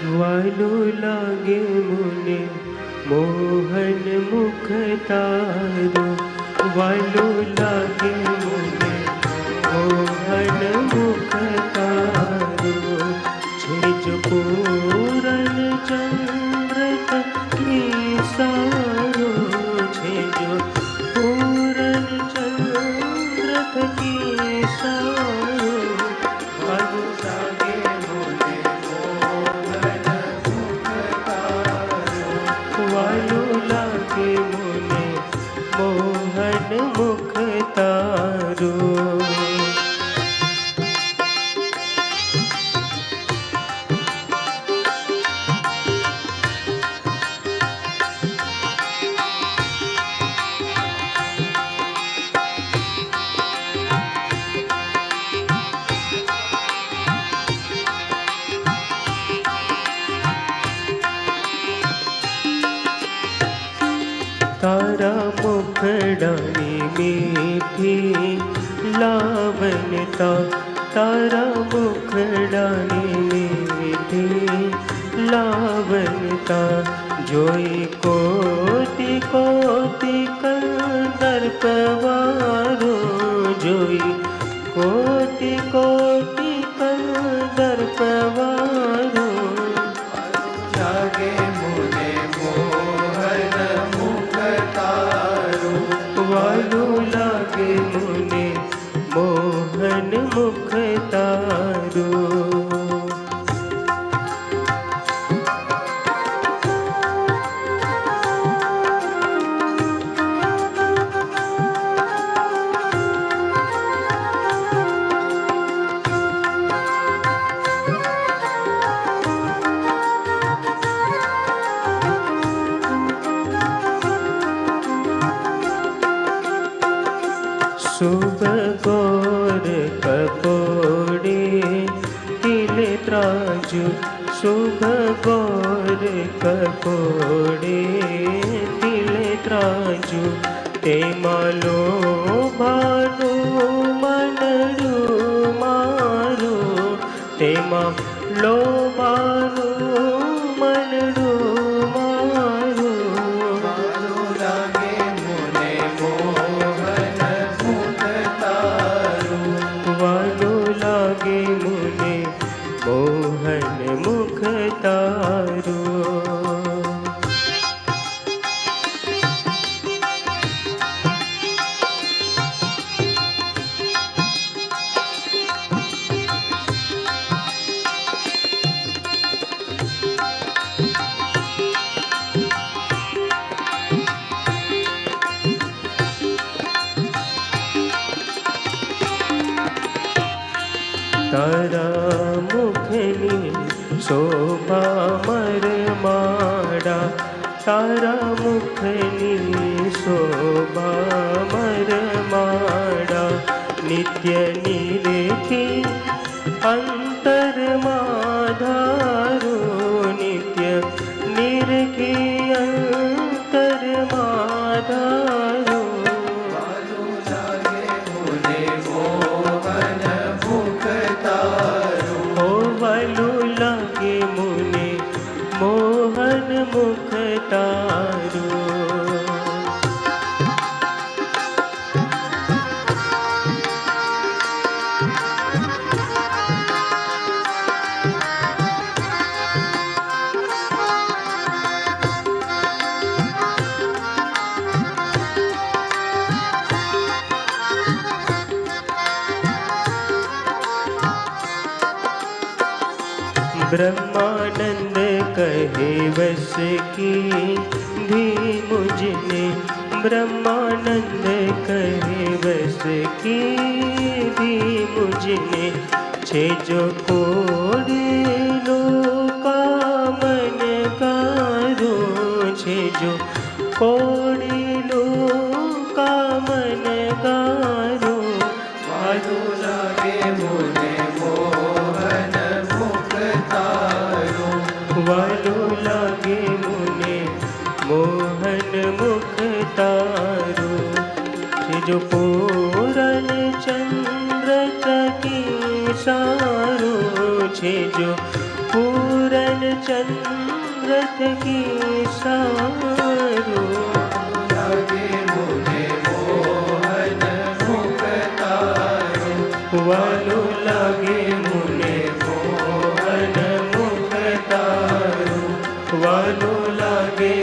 वालो लागे मुने मोहन मुख तारो, वालो लागे मुने मोहन मुख तारो। छे जो पूरन चंद्र की सारो, छे जो पूरन चंद्र की सारो। वालो लागे मुने मोहन मुख तारो, वालो लागे मुने मोहन मुख तारो। तारा मुखड़ानी मीठी लावनता, तारा मुखड़ानी मीठी लावनता। जोई कोटि कोटि कंदर पवारो, जोई कोटि कोटि कंदर पवारो। लागे मुने मोहन मुख तारो, वालो लागे मुने मोहन मुख तारो। शुभ गौर कपोड़े तिल त्राजु, शुभ गौर कपोड़े तिल त्राजु। ते मालो भानु मनडू मारो, ते मालो भानु मनडू मारो। वालो लागे मुने मोहन मुख तारो, वालो लागे मुने मोहन मुख तारो। तारा मुखनी शोभा मरमाड़ा, तारा मुखनी शोभा मरमाड़ा। नित्य निरेखी अंतर माधारो, नित्य निरेखी अंतर माधारो। वालो लागे मुने मोहन मुख तारो, ओ वालो लागे मुने मोहन मुख तारो। ब्रह्मानंद कहे वस की भी मुझने, ब्रह्मानंद कहे वस की भी मुझने। छे जो कोड़े लो का मन कारो, छे जो कोड़े लो का मन कारो। वालो लागे मुने मोहन मुख तारो, वालो लागे मुने मोहन मुख तारो। जो पूरन चंद्र की सारो छे, जो पूरन चंद्र मनोरथ की सारो लागे मुने मोहन मुख तारो वालो लागे मुने मोहन मुख तारो वालो लागे